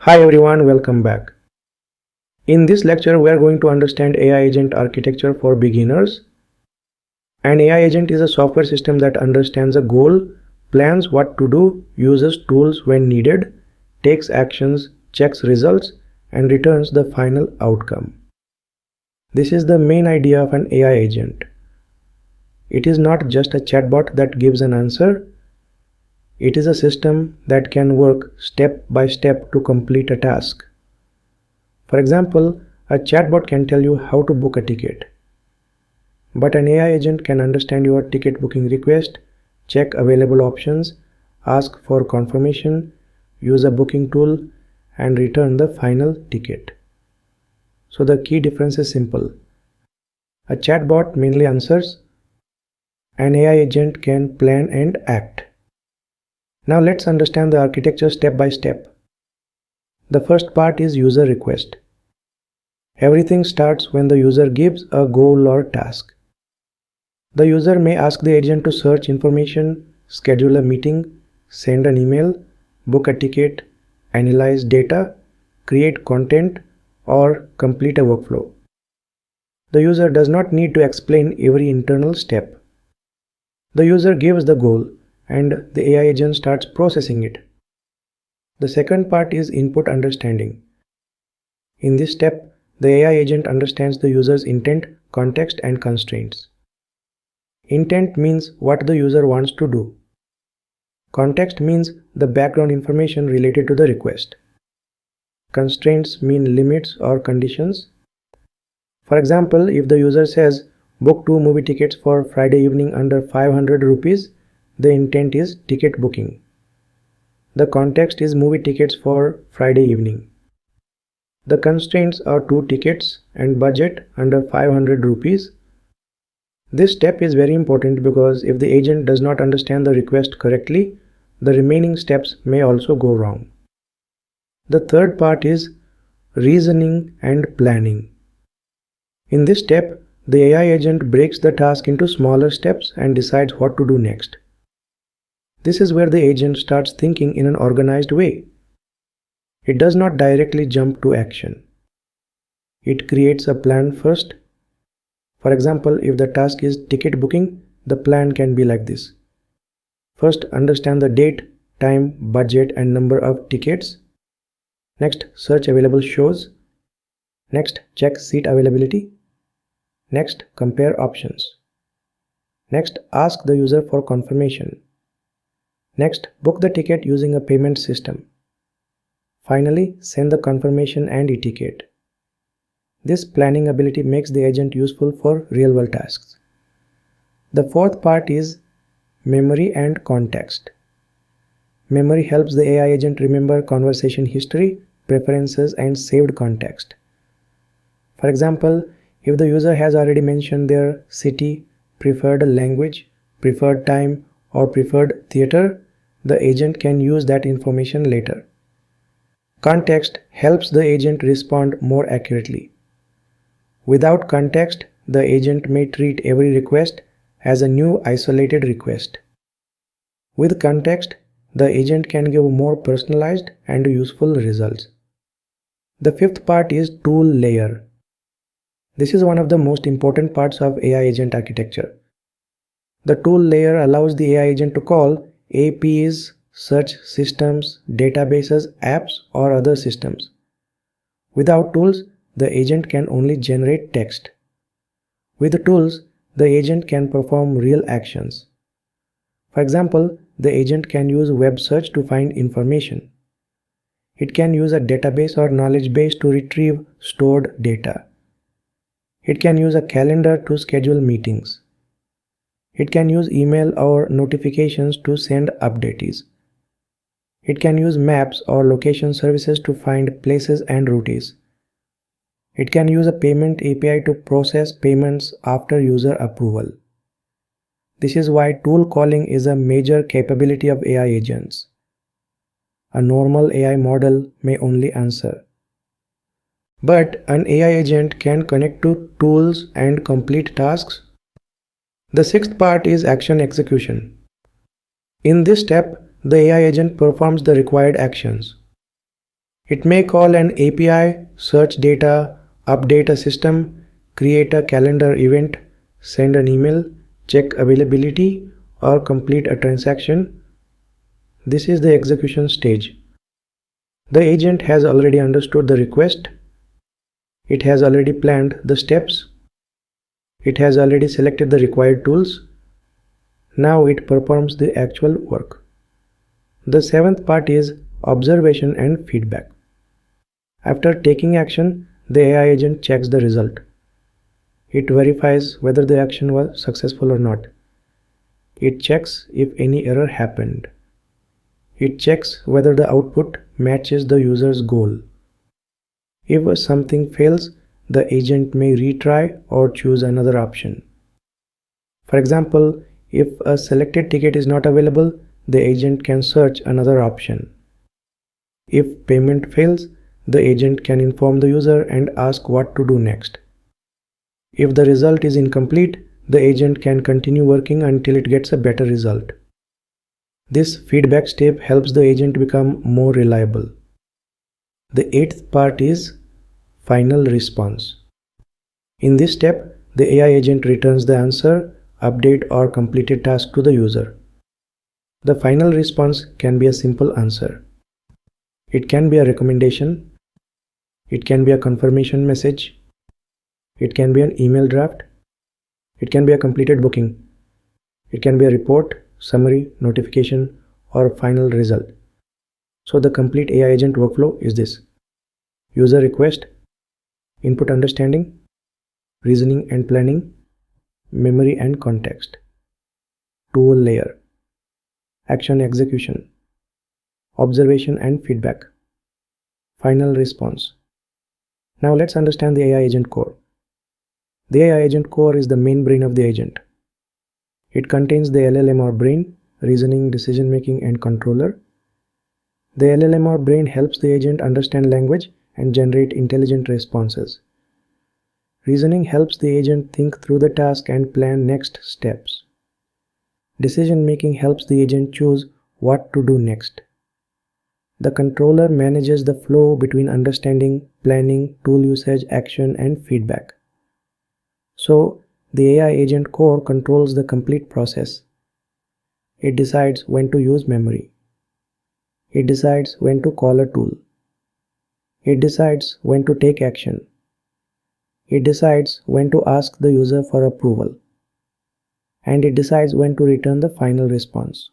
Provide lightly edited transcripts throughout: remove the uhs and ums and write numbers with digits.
Hi everyone, welcome back. In this lecture, we are going to understand AI agent architecture for beginners. An AI agent is a software system that understands a goal, plans what to do, uses tools when needed, takes actions, checks results, and returns the final outcome. This is the main idea of an AI agent. It is not just a chatbot that gives an answer. It is a system that can work step by step to complete a task. For example, a chatbot can tell you how to book a ticket. But an AI agent can understand your ticket booking request, check available options, ask for confirmation, use a booking tool, and return the final ticket. So the key difference is simple. A chatbot mainly answers. An AI agent can plan and act. Now let's understand the architecture step by step. The first part is user request. Everything starts when the user gives a goal or task. The user may ask the agent to search information, schedule a meeting, send an email, book a ticket, analyze data, create content, or complete a workflow. The user does not need to explain every internal step. The user gives the goal, and the AI agent starts processing it. The second part is input understanding. In this step, the AI agent understands the user's intent, context, and constraints. Intent means what the user wants to do. Context means the background information related to the request. Constraints mean limits or conditions. For example, if the user says, book 2 movie tickets for Friday evening under 500 rupees, the intent is ticket booking. The context is movie tickets for Friday evening. The constraints are 2 tickets and budget under 500 rupees. This step is very important because if the agent does not understand the request correctly, the remaining steps may also go wrong. The third part is reasoning and planning. In this step, the AI agent breaks the task into smaller steps and decides what to do next. This is where the agent starts thinking in an organized way. It does not directly jump to action. It creates a plan first. For example, if the task is ticket booking, the plan can be like this. First, understand the date, time, budget, and number of tickets. Next, search available shows. Next, check seat availability. Next, compare options. Next, ask the user for confirmation. Next, book the ticket using a payment system. Finally, send the confirmation and e-ticket. This planning ability makes the agent useful for real-world tasks. The fourth part is memory and context. Memory helps the AI agent remember conversation history, preferences, and saved context. For example, if the user has already mentioned their city, preferred language, preferred time, or preferred theater, the agent can use that information later. Context helps the agent respond more accurately. Without context, the agent may treat every request as a new isolated request. With context, the agent can give more personalized and useful results. The fifth part is tool layer. This is one of the most important parts of AI agent architecture. The tool layer allows the AI agent to call APIs, search systems, databases, apps, or other systems. Without tools, the agent can only generate text. With the tools, the agent can perform real actions. For example, the agent can use web search to find information. It can use a database or knowledge base to retrieve stored data. It can use a calendar to schedule meetings. It can use email or notifications to send updates. It can use maps or location services to find places and routes. It can use a payment API to process payments after user approval. This is why tool calling is a major capability of AI agents. A normal AI model may only answer. But an AI agent can connect to tools and complete tasks. The sixth part is action execution. In this step, the AI agent performs the required actions. It may call an API, search data, update a system, create a calendar event, send an email, check availability, or complete a transaction. This is the execution stage. The agent has already understood the request. It has already planned the steps. It has already selected the required tools. Now it performs the actual work. The seventh part is observation and feedback. After taking action, the AI agent checks the result. It verifies whether the action was successful or not. It checks if any error happened. It checks whether the output matches the user's goal. If something fails, the agent may retry or choose another option. For example, if a selected ticket is not available, the agent can search another option. If payment fails, the agent can inform the user and ask what to do next. If the result is incomplete, the agent can continue working until it gets a better result. This feedback step helps the agent become more reliable. The eighth part is final response. In this step, the AI agent returns the answer, update or completed task to the user. The final response can be a simple answer. It can be a recommendation. It can be a confirmation message. It can be an email draft. It can be a completed booking. It can be a report, summary, notification, or final result. So the complete AI agent workflow is this: user request, input understanding, reasoning and planning, memory and context, tool layer, action execution, observation and feedback, final response. Now let's understand the AI agent core. The AI agent core is the main brain of the agent. It contains the LLM or brain, reasoning, decision making, and controller. The LLM or brain helps the agent understand language and generate intelligent responses. Reasoning helps the agent think through the task and plan next steps. Decision making helps the agent choose what to do next. The controller manages the flow between understanding, planning, tool usage, action, and feedback. So, the AI agent core controls the complete process. It decides when to use memory. It decides when to call a tool. It decides when to take action. It decides when to ask the user for approval. And it decides when to return the final response.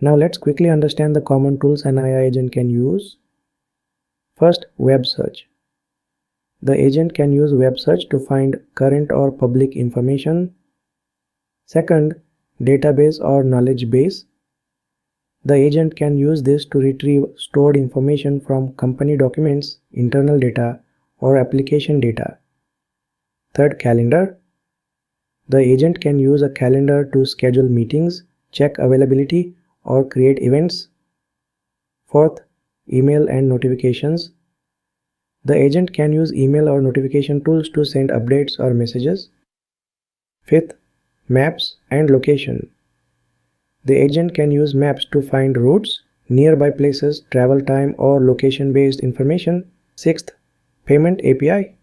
Now let's quickly understand the common tools an AI agent can use. First, web search. The agent can use web search to find current or public information. Second, database or knowledge base. The agent can use this to retrieve stored information from company documents, internal data, or application data. Third, calendar. The agent can use a calendar to schedule meetings, check availability, or create events. Fourth, email and notifications. The agent can use email or notification tools to send updates or messages. Fifth, maps and location. The agent can use maps to find routes, nearby places, travel time, or location-based information. Sixth, payment API.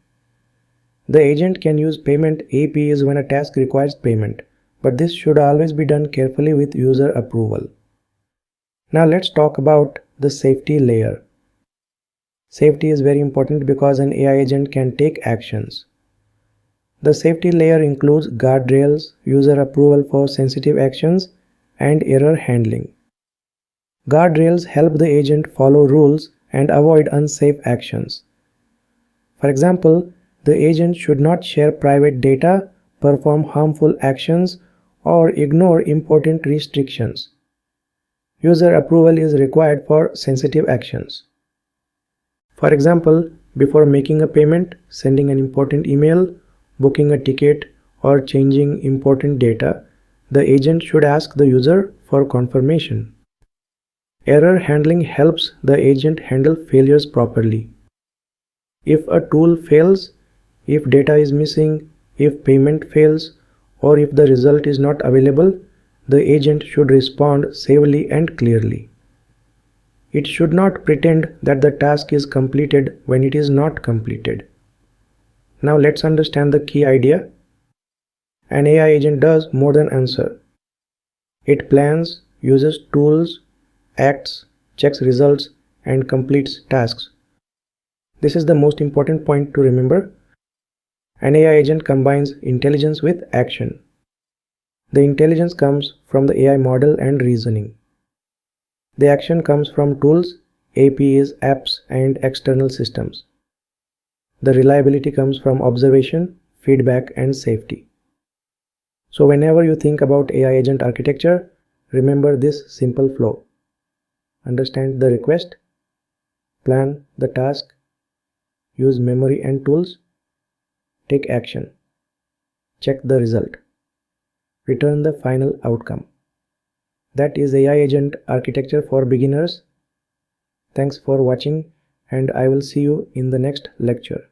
The agent can use payment APIs when a task requires payment, but this should always be done carefully with user approval. Now let's talk about the safety layer. Safety is very important because an AI agent can take actions. The safety layer includes guardrails, user approval for sensitive actions, and error handling. Guardrails help the agent follow rules and avoid unsafe actions. For example, the agent should not share private data, perform harmful actions, or ignore important restrictions. User approval is required for sensitive actions. For example, before making a payment, sending an important email, booking a ticket, or changing important data, the agent should ask the user for confirmation. Error handling helps the agent handle failures properly. If a tool fails, if data is missing, if payment fails, or if the result is not available, the agent should respond safely and clearly. It should not pretend that the task is completed when it is not completed. Now let's understand the key idea. An AI agent does more than answer. It plans, uses tools, acts, checks results, and completes tasks. This is the most important point to remember. An AI agent combines intelligence with action. The intelligence comes from the AI model and reasoning. The action comes from tools, APIs, apps, and external systems. The reliability comes from observation, feedback, and safety. So whenever you think about AI agent architecture, remember this simple flow. Understand the request, plan the task, use memory and tools, take action, check the result, return the final outcome. That is AI agent architecture for beginners. Thanks for watching, and I will see you in the next lecture.